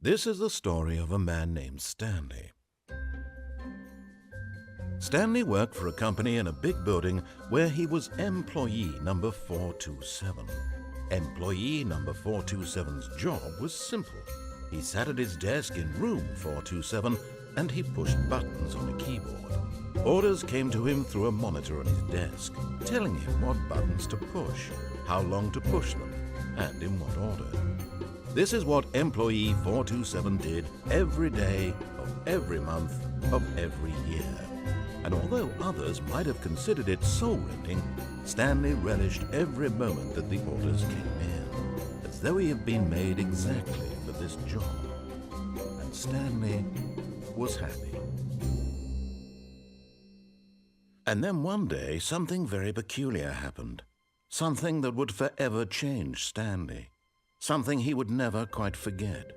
This is the story of a man named Stanley. Stanley worked for a company in a big building where he was employee number 427. Employee number 427's job was simple. He sat at his desk in room 427 and he pushed buttons on a keyboard. Orders came to him through a monitor on his desk, telling him what buttons to push, how long to push them, and in what order. This is what employee 427 did every day of every month of every year. And although others might have considered it soul-rending, Stanley relished every moment that the orders came in, as though he had been made exactly for this job. And Stanley was happy. And then one day, something very peculiar happened. Something that would forever change Stanley. Something he would never quite forget.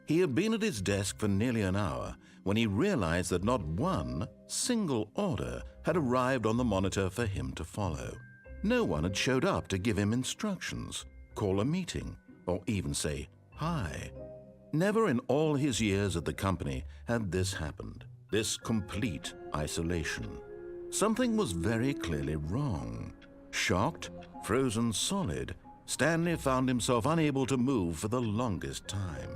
He had been at his desk for nearly an hour when he realized that not one single order had arrived on the monitor for him to follow. No one had showed up to give him instructions, call a meeting, or even say hi. Never in all his years at the company had this happened, this complete isolation. Something was very clearly wrong. Shocked, frozen solid, Stanley found himself unable to move for the longest time.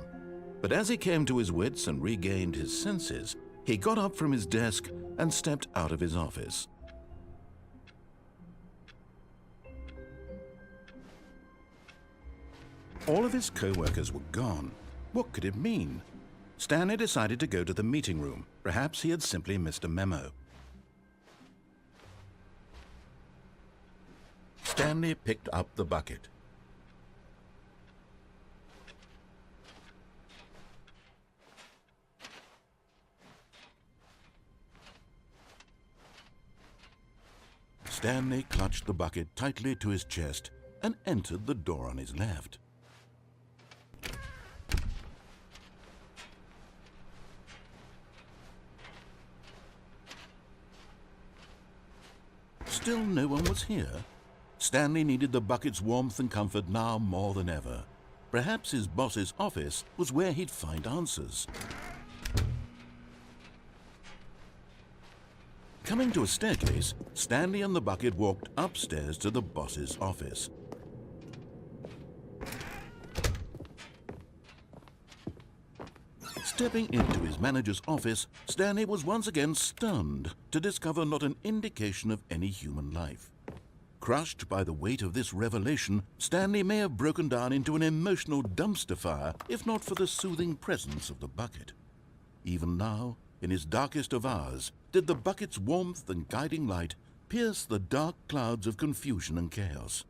But as he came to his wits and regained his senses, he got up from his desk and stepped out of his office. All of his co-workers were gone. What could it mean? Stanley decided to go to the meeting room. Perhaps he had simply missed a memo. Stanley picked up the bucket. Stanley clutched the bucket tightly to his chest and entered the door on his left. Still no one was here. Stanley needed the bucket's warmth and comfort now more than ever. Perhaps his boss's office was where he'd find answers. Coming to a staircase, Stanley and the bucket walked upstairs to the boss's office. Stepping into his manager's office, Stanley was once again stunned to discover not an indication of any human life. Crushed by the weight of this revelation, Stanley may have broken down into an emotional dumpster fire if not for the soothing presence of the bucket. Even now, in his darkest of hours, did the bucket's warmth and guiding light pierce the dark clouds of confusion and chaos.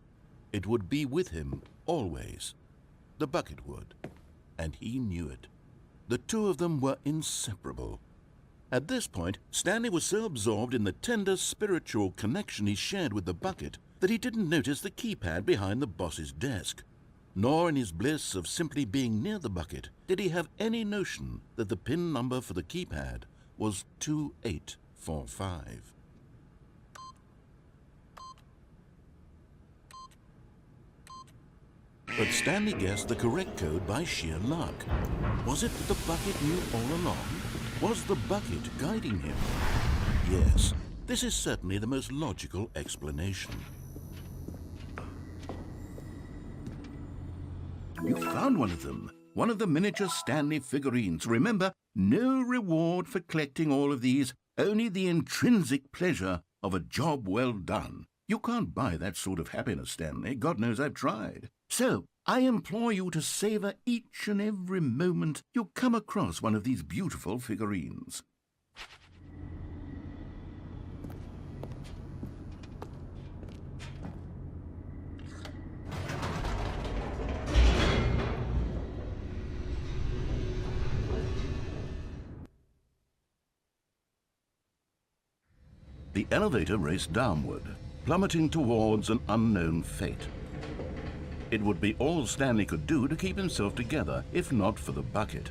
It would be with him always. The bucket would, and he knew it. The two of them were inseparable. At this point, Stanley was so absorbed in the tender spiritual connection he shared with the bucket that he didn't notice the keypad behind the boss's desk. Nor in his bliss of simply being near the bucket did he have any notion that the PIN number for the keypad was 2845. But Stanley guessed the correct code by sheer luck. Was it that the bucket knew all along? Was the bucket guiding him? Yes, this is certainly the most logical explanation. You found one of them. One of the miniature Stanley figurines. Remember, no reward for collecting all of these, only the intrinsic pleasure of a job well done. You can't buy that sort of happiness, Stanley. God knows I've tried. So, I implore you to savor each and every moment you come across one of these beautiful figurines. The elevator raced downward, plummeting towards an unknown fate. It would be all Stanley could do to keep himself together, if not for the bucket.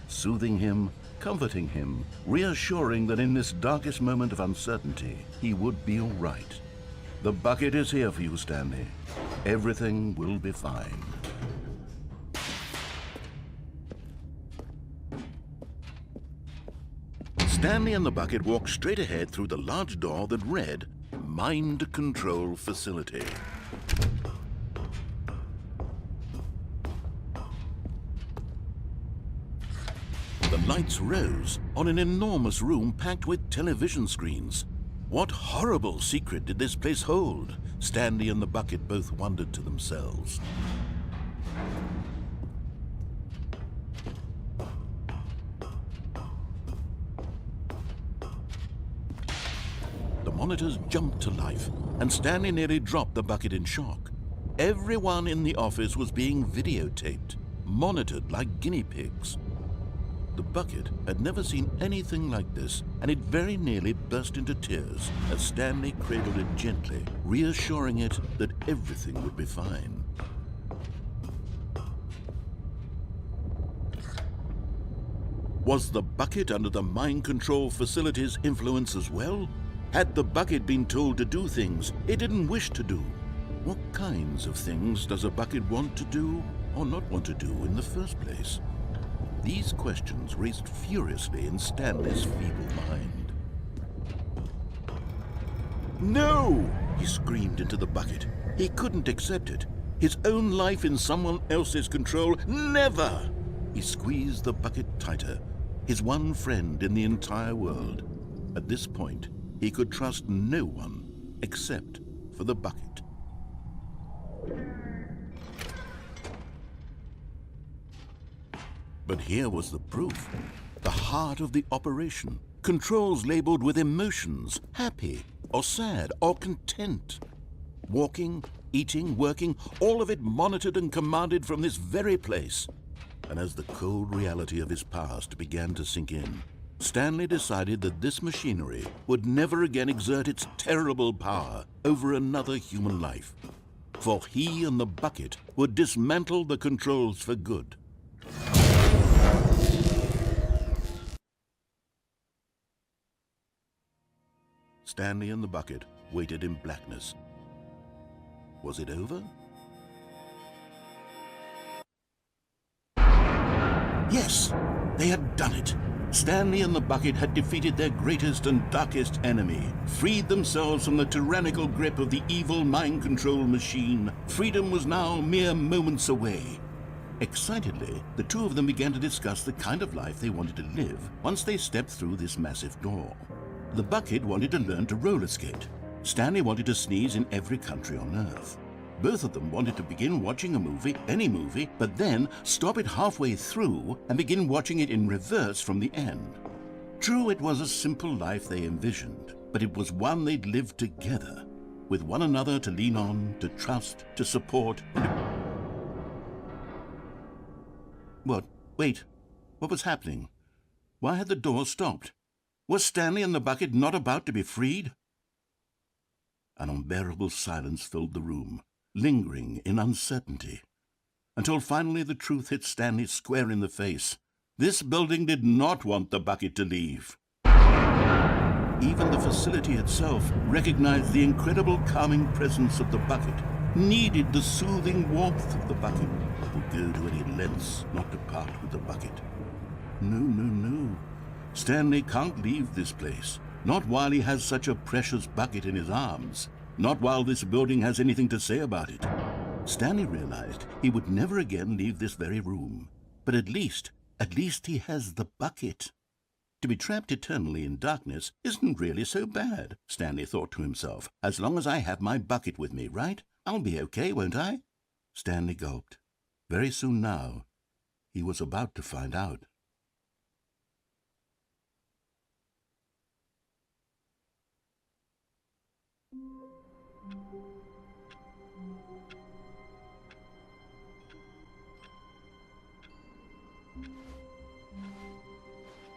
Soothing him, comforting him, reassuring that in this darkest moment of uncertainty, he would be all right. The bucket is here for you, Stanley. Everything will be fine. Stanley and the bucket walked straight ahead through the large door that read, Mind Control Facility. The lights rose on an enormous room packed with television screens. What horrible secret did this place hold? Stanley and the bucket both wondered to themselves. The monitors jumped to life, and Stanley nearly dropped the bucket in shock. Everyone in the office was being videotaped, monitored like guinea pigs. The bucket had never seen anything like this, and it very nearly burst into tears as Stanley cradled it gently, reassuring it that everything would be fine. Was the bucket under the mind control facility's influence as well? Had the bucket been told to do things it didn't wish to do? What kinds of things does a bucket want to do or not want to do in the first place? These questions raced furiously in Stanley's feeble mind. No! He screamed into the bucket. He couldn't accept it. His own life in someone else's control, never! He squeezed the bucket tighter, his one friend in the entire world. At this point, he could trust no one except for the bucket. But here was the proof. The heart of the operation. Controls labeled with emotions, happy or sad or content. Walking, eating, working, all of it monitored and commanded from this very place. And as the cold reality of his past began to sink in, Stanley decided that this machinery would never again exert its terrible power over another human life. For he and the bucket would dismantle the controls for good. Stanley and the bucket waited in blackness. Was it over? Yes, they had done it. Stanley and the bucket had defeated their greatest and darkest enemy, freed themselves from the tyrannical grip of the evil mind control machine. Freedom was now mere moments away. Excitedly, the two of them began to discuss the kind of life they wanted to live once they stepped through this massive door. The bucket wanted to learn to roller skate. Stanley wanted to sneeze in every country on Earth. Both of them wanted to begin watching a movie, any movie, but then stop it halfway through and begin watching it in reverse from the end. True, it was a simple life they envisioned, but it was one they'd lived together, with one another to lean on, to trust, to support. What? Wait. What was happening? Why had the door stopped? Was Stanley and the bucket not about to be freed? An unbearable silence filled the room, lingering in uncertainty, until finally the truth hit Stanley square in the face. This building did not want the bucket to leave. Even the facility itself recognized the incredible calming presence of the bucket, needed the soothing warmth of the bucket, would go to any lengths not to part with the bucket. No. Stanley can't leave this place, not while he has such a precious bucket in his arms, not while this building has anything to say about it. Stanley realized he would never again leave this very room, but at least he has the bucket. To be trapped eternally in darkness isn't really so bad, Stanley thought to himself. As long as I have my bucket with me, right? I'll be okay, won't I? Stanley gulped. Very soon now, he was about to find out.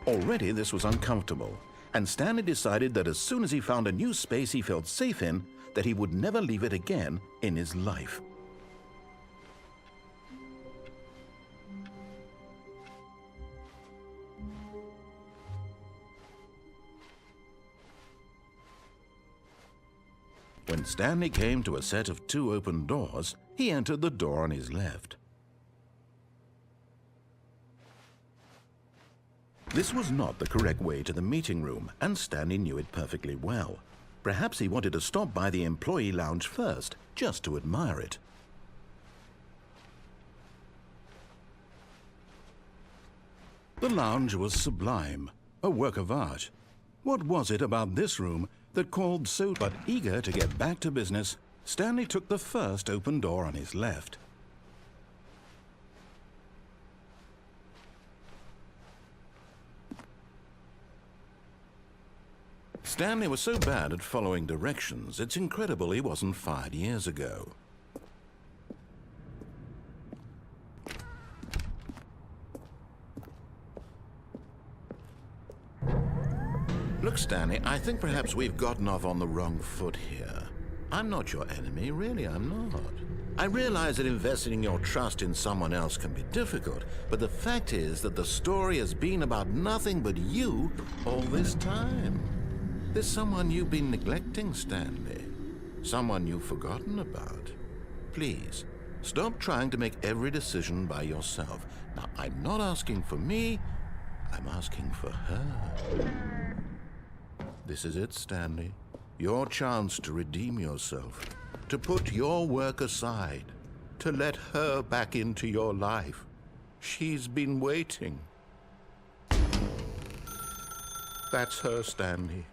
Already this was uncomfortable, and Stanley decided that as soon as he found a new space he felt safe in, that he would never leave it again in his life. When Stanley came to a set of 2 open doors, he entered the door on his left. This was not the correct way to the meeting room, and Stanley knew it perfectly well. Perhaps he wanted to stop by the employee lounge first, just to admire it. The lounge was sublime, a work of art. What was it about this room that called so? But eager to get back to business, Stanley took the first open door on his left. Stanley was so bad at following directions, it's incredible he wasn't fired years ago. Look, Stanley, I think perhaps we've gotten off on the wrong foot here. I'm not your enemy, really, I'm not. I realize that investing your trust in someone else can be difficult, but the fact is that the story has been about nothing but you all this time. There's someone you've been neglecting, Stanley. Someone you've forgotten about. Please, stop trying to make every decision by yourself. Now, I'm not asking for me, I'm asking for her. This is it, Stanley. Your chance to redeem yourself, to put your work aside, to let her back into your life. She's been waiting. That's her, Stanley.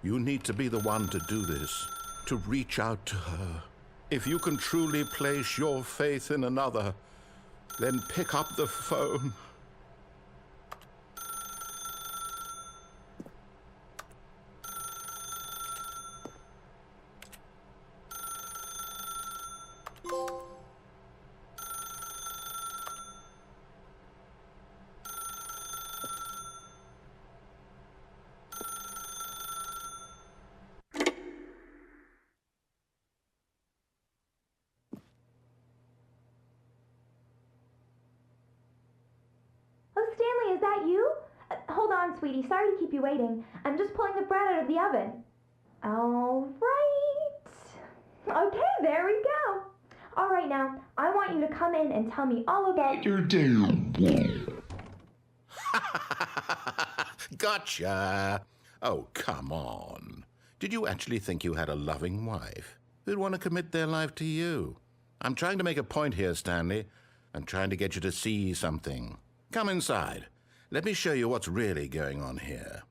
You need to be the one to do this, to reach out to her. If you can truly place your faith in another, then pick up the phone. Is that you? Hold on, sweetie. Sorry to keep you waiting. I'm just pulling the bread out of the oven. All right. Okay, there we go. All right, now, I want you to come in and tell me all about your day. Gotcha. Oh, come on. Did you actually think you had a loving wife who'd want to commit their life to you? I'm trying to make a point here, Stanley. I'm trying to get you to see something. Come inside. Let me show you what's really going on here.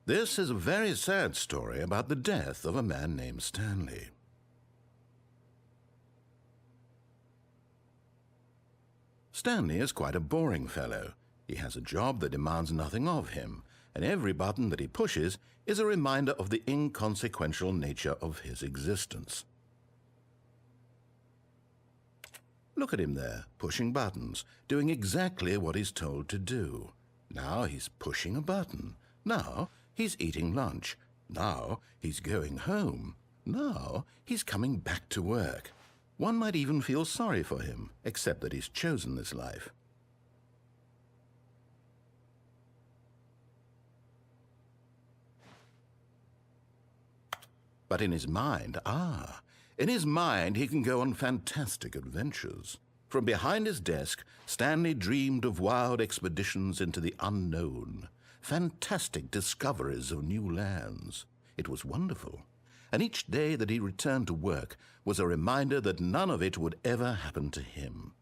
This is a very sad story about the death of a man named Stanley. Stanley is quite a boring fellow. He has a job that demands nothing of him, and every button that he pushes is a reminder of the inconsequential nature of his existence. Look at him there, pushing buttons, doing exactly what he's told to do. Now he's pushing a button. Now he's eating lunch. Now he's going home. Now he's coming back to work. One might even feel sorry for him, except that he's chosen this life. But in his mind, in his mind, he can go on fantastic adventures. From behind his desk, Stanley dreamed of wild expeditions into the unknown, fantastic discoveries of new lands. It was wonderful, and each day that he returned to work was a reminder that none of it would ever happen to him.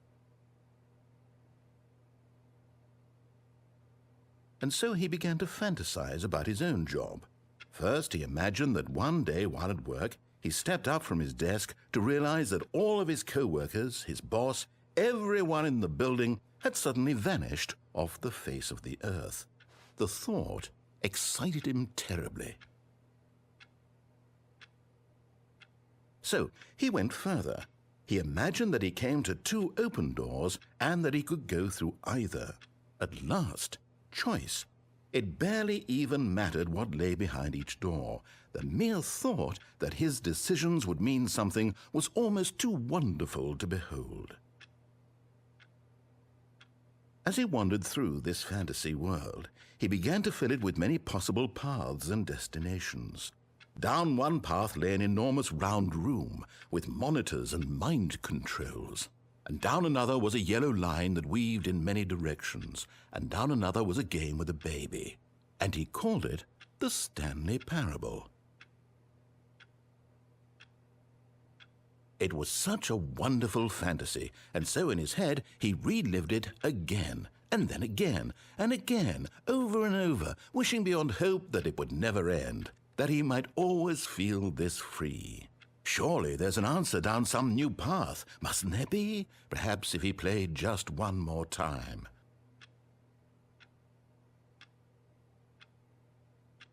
And so he began to fantasize about his own job. First, he imagined that one day while at work, he stepped up from his desk to realize that all of his co-workers, his boss, everyone in the building had suddenly vanished off the face of the earth. The thought excited him terribly. So he went further. He imagined that he came to 2 open doors and that he could go through either. At last, choice. It barely even mattered what lay behind each door. The mere thought that his decisions would mean something was almost too wonderful to behold. As he wandered through this fantasy world, he began to fill it with many possible paths and destinations. Down one path lay an enormous round room with monitors and mind controls. And down another was a yellow line that weaved in many directions, and down another was a game with a baby. And he called it the Stanley Parable. It was such a wonderful fantasy, and so in his head he relived it again, and then again, and again, over and over, wishing beyond hope that it would never end, that he might always feel this free. Surely there's an answer down some new path, mustn't there be? Perhaps if he played just one more time.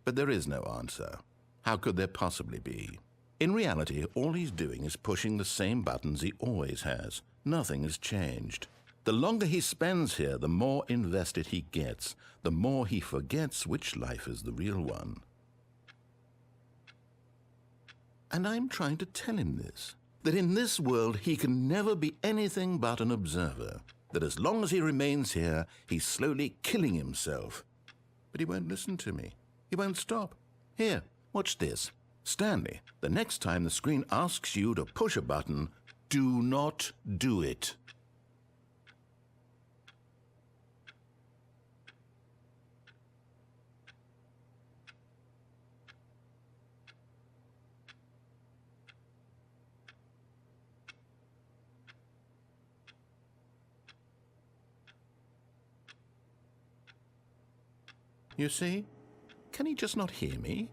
But there is no answer. How could there possibly be? In reality, all he's doing is pushing the same buttons he always has. Nothing has changed. The longer he spends here, the more invested he gets, the more he forgets which life is the real one. And I'm trying to tell him this, that in this world he can never be anything but an observer, that as long as he remains here, he's slowly killing himself. But he won't listen to me. He won't stop. Here, watch this. Stanley, the next time the screen asks you to push a button, do not do it. You see? Can he just not hear me?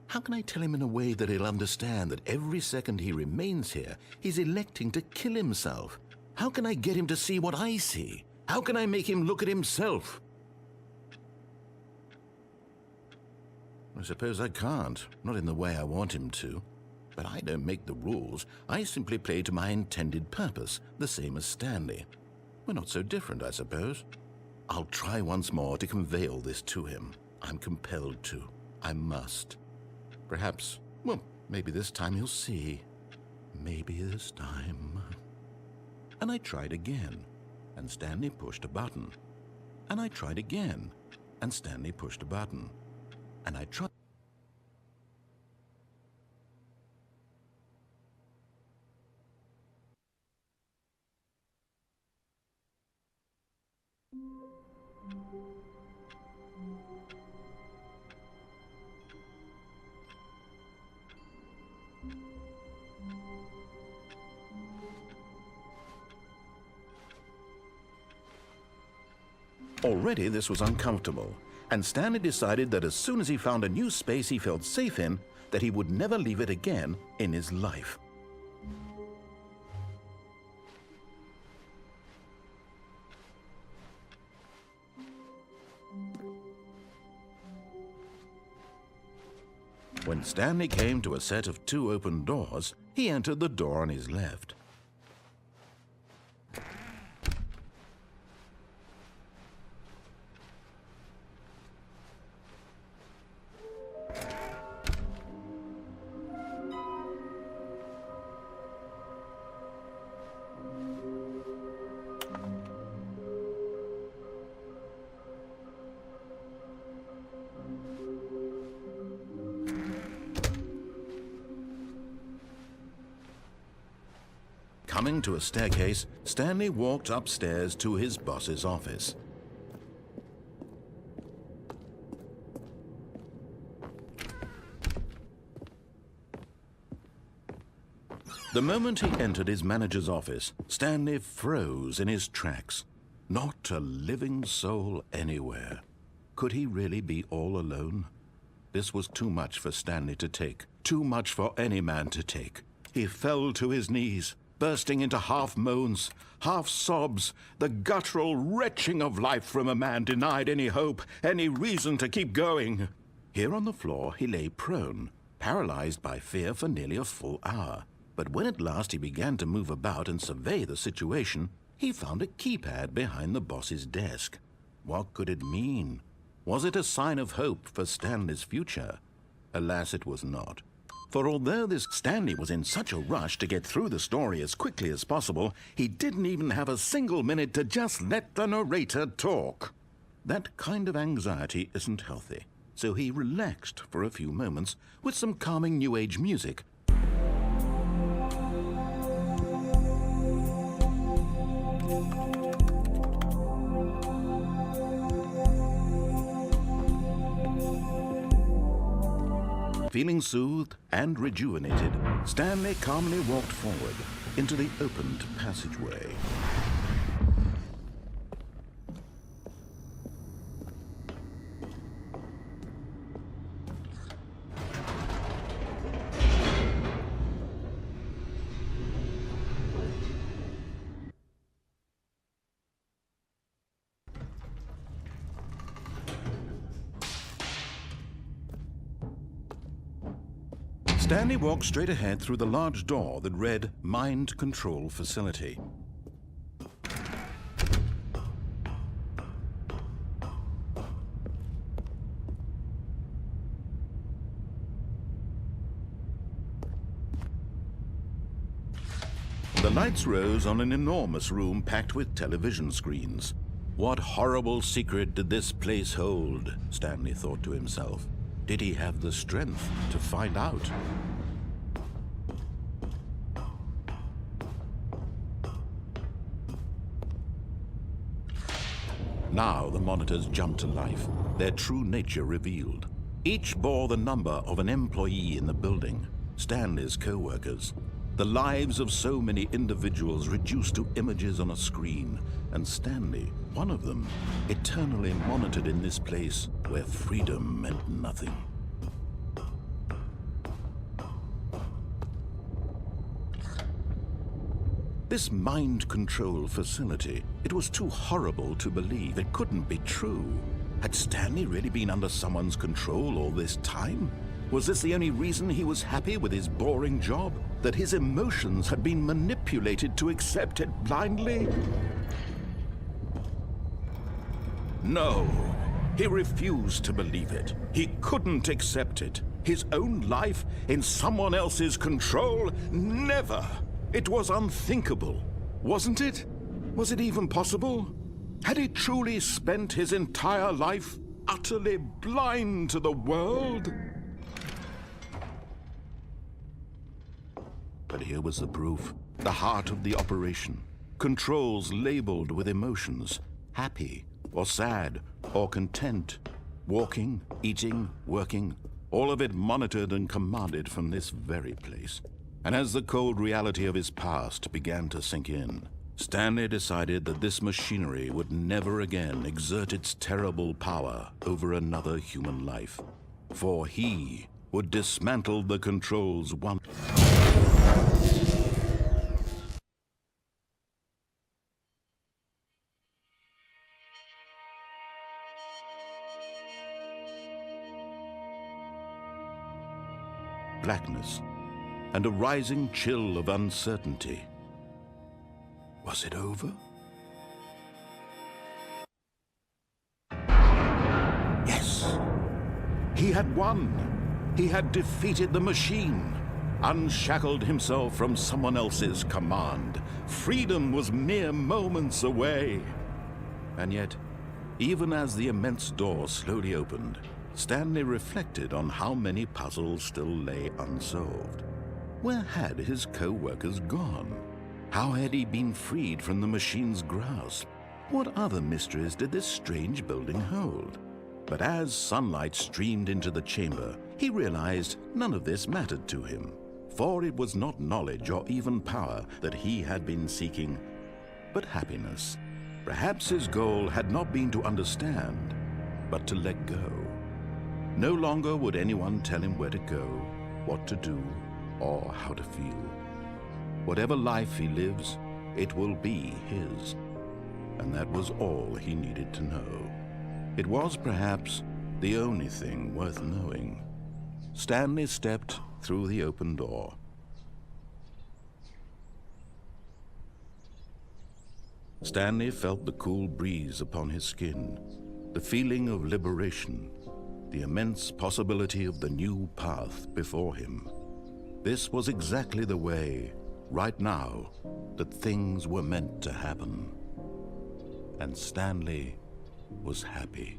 How can I tell him in a way that he'll understand that every second he remains here, he's electing to kill himself? How can I get him to see what I see? How can I make him look at himself? I suppose I can't, not in the way I want him to. But I don't make the rules. I simply play to my intended purpose, the same as Stanley. We're not so different, I suppose. I'll try once more to convey all this to him. I'm compelled to. I must. Perhaps, well, maybe this time he'll see. Maybe this time. And I tried again, and Stanley pushed a button. And I tried again, and Stanley pushed a button. And I tried. Already this was uncomfortable, and Stanley decided that as soon as he found a new space he felt safe in, that he would never leave it again in his life. When Stanley came to a set of 2 open doors, he entered the door on his left. Coming to a staircase, Stanley walked upstairs to his boss's office. The moment he entered his manager's office, Stanley froze in his tracks. Not a living soul anywhere. Could he really be all alone? This was too much for Stanley to take, too much for any man to take. He fell to his knees, bursting into half moans, half sobs, the guttural retching of life from a man denied any hope, any reason to keep going. Here on the floor he lay prone, paralyzed by fear for nearly a full hour. But when at last he began to move about and survey the situation, he found a keypad behind the boss's desk. What could it mean? Was it a sign of hope for Stanley's future? Alas, it was not. For although this Stanley was in such a rush to get through the story as quickly as possible, he didn't even have a single minute to just let the narrator talk. That kind of anxiety isn't healthy, so he relaxed for a few moments with some calming New Age music. Feeling soothed and rejuvenated, Stanley calmly walked forward into the opened passageway. Stanley walked straight ahead through the large door that read Mind Control Facility. The lights rose on an enormous room packed with television screens. What horrible secret did this place hold? Stanley thought to himself. Did he have the strength to find out? Now the monitors jumped to life, their true nature revealed. Each bore the number of an employee in the building, Stanley's co-workers. The lives of so many individuals reduced to images on a screen, and Stanley, one of them, eternally monitored in this place where freedom meant nothing. This mind control facility, it was too horrible to believe. It couldn't be true. Had Stanley really been under someone's control all this time? Was this the only reason he was happy with his boring job? That his emotions had been manipulated to accept it blindly? No, he refused to believe it. He couldn't accept it. His own life in someone else's control? Never! It was unthinkable, wasn't it? Was it even possible? Had he truly spent his entire life utterly blind to the world? But here was the proof, the heart of the operation. Controls labeled with emotions, happy or sad or content, walking, eating, working, all of it monitored and commanded from this very place. And as the cold reality of his past began to sink in, Stanley decided that this machinery would never again exert its terrible power over another human life. For he would dismantle the controls once. Blackness and a rising chill of uncertainty. Was it over? Yes! He had won! He had defeated the machine, unshackled himself from someone else's command. Freedom was mere moments away. And yet, even as the immense door slowly opened, Stanley reflected on how many puzzles still lay unsolved. Where had his co-workers gone? How had he been freed from the machine's grasp? What other mysteries did this strange building hold? But as sunlight streamed into the chamber, he realized none of this mattered to him. For it was not knowledge or even power that he had been seeking, but happiness. Perhaps his goal had not been to understand, but to let go. No longer would anyone tell him where to go, what to do, or how to feel. Whatever life he lives, it will be his. And that was all he needed to know. It was perhaps the only thing worth knowing. Stanley stepped through the open door. Stanley felt the cool breeze upon his skin, the feeling of liberation, the immense possibility of the new path before him. This was exactly the way, right now, that things were meant to happen. And Stanley was happy.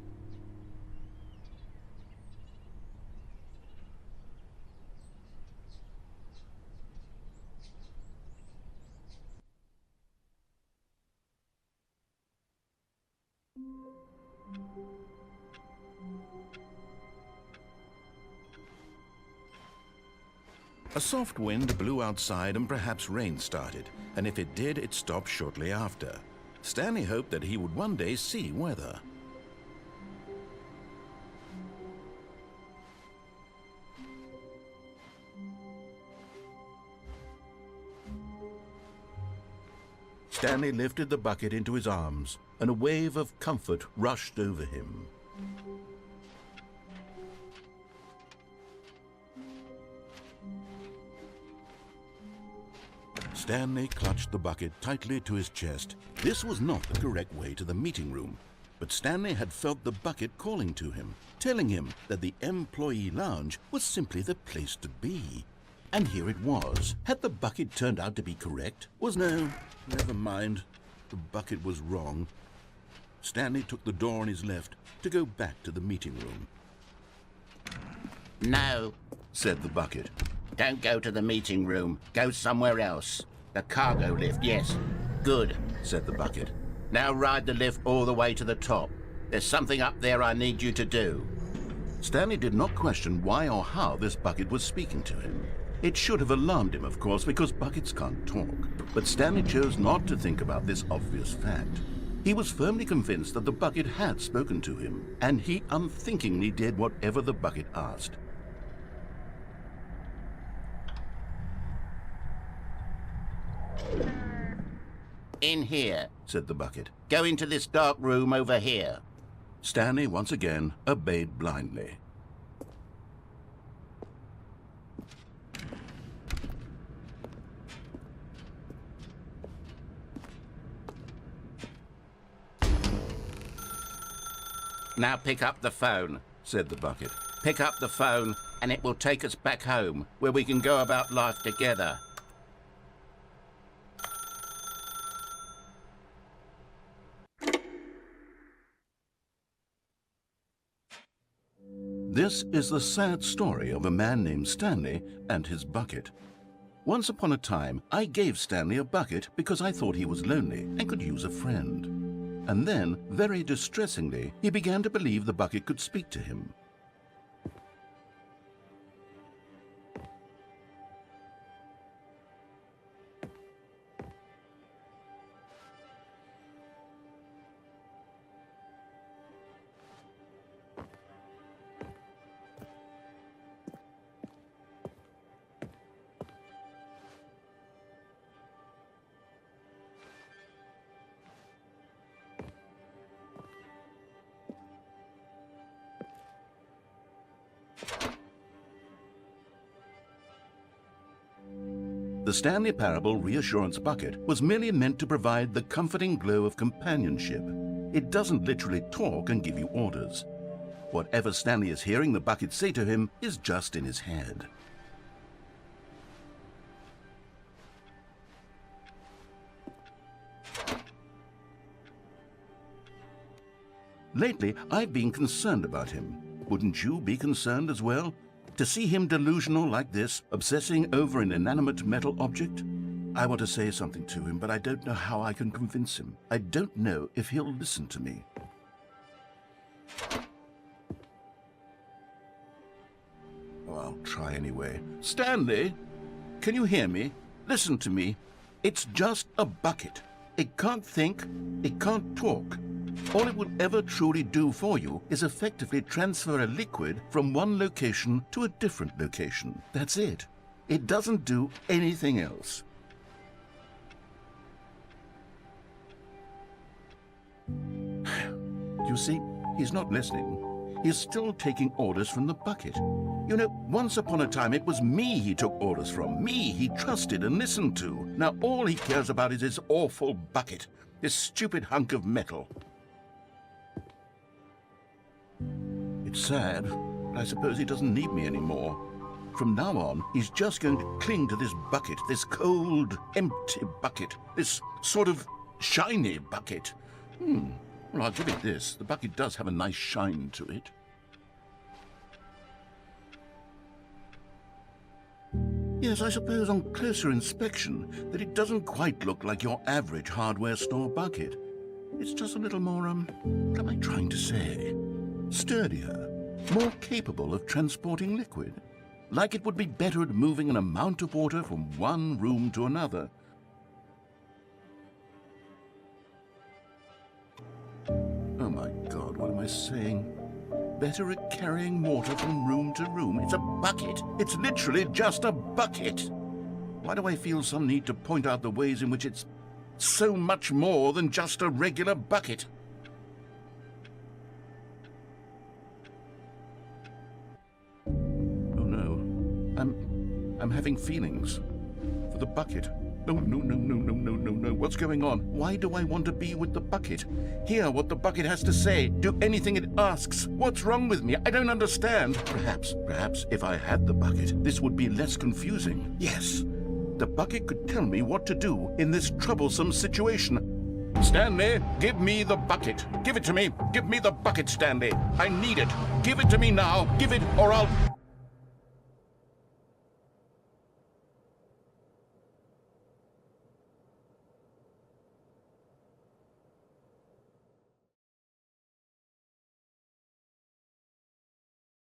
A soft wind blew outside and perhaps rain started, and if it did, it stopped shortly after. Stanley hoped that he would one day see weather. Stanley lifted the bucket into his arms, and a wave of comfort rushed over him. Stanley clutched the bucket tightly to his chest. This was not the correct way to the meeting room, but Stanley had felt the bucket calling to him, telling him that the employee lounge was simply the place to be. And here it was. Had the bucket turned out to be correct? No, never mind. The bucket was wrong. Stanley took the door on his left to go back to the meeting room. No, Said the bucket. don't go to the meeting room. Go somewhere else. The cargo lift, yes. Good, Said the bucket. now ride the lift all the way to the top. There's something up there I need you to do. Stanley did not question why or how this bucket was speaking to him. It should have alarmed him, of course, because buckets can't talk. But Stanley chose not to think about this obvious fact. He was firmly convinced that the bucket had spoken to him, and he unthinkingly did whatever the bucket asked. In here. Said the bucket. Go into this dark room over here. Stanley once again obeyed blindly. Now pick up the phone. Said the bucket. Pick up the phone and it will take us back home, where we can go about life together. This is the sad story of a man named Stanley and his bucket. Once upon a time, I gave Stanley a bucket because I thought he was lonely and could use a friend. And then, very distressingly, he began to believe the bucket could speak to him. The Stanley Parable reassurance bucket was merely meant to provide the comforting glow of companionship. It doesn't literally talk and give you orders. Whatever Stanley is hearing the bucket say to him is just in his head. Lately, I've been concerned about him. Wouldn't you be concerned as well? To see him delusional like this, obsessing over an inanimate metal object? I want to say something to him, but I don't know how I can convince him. I don't know if he'll listen to me. Oh, I'll try anyway. Stanley, can you hear me? Listen to me. It's just a bucket. It can't think, it can't talk. All it will ever truly do for you is effectively transfer a liquid from one location to a different location. That's it. It doesn't do anything else. You see, he's not listening. He's still taking orders from the bucket. You know, once upon a time it was me he took orders from. Me he trusted and listened to. Now all he cares about is his awful bucket. This stupid hunk of metal. It's sad, but I suppose he doesn't need me anymore. From now on, he's just going to cling to this bucket, this cold, empty bucket, this sort of shiny bucket. Well, I'll give it this. The bucket does have a nice shine to it. Yes, I suppose on closer inspection that it doesn't quite look like your average hardware store bucket. It's just a little more, what am I trying to say? Sturdier, more capable of transporting liquid. like it would be better at moving an amount of water from one room to another. Oh my God, what am I saying? Better at carrying water from room to room. It's a bucket. It's literally just a bucket. Why do I feel some need to point out the ways in which it's so much more than just a regular bucket? Oh no, I'm having feelings for the bucket. No, no, no, no, no, no, no, no. What's going on? Why do I want to be with the bucket? Hear what the bucket has to say. Do anything it asks. What's wrong with me? I don't understand. Perhaps if I had the bucket, this would be less confusing. Yes, the bucket could tell me what to do in this troublesome situation. Stanley, give me the bucket. Give it to me. Give me the bucket, Stanley. I need it. Give it to me now. Give it or I'll...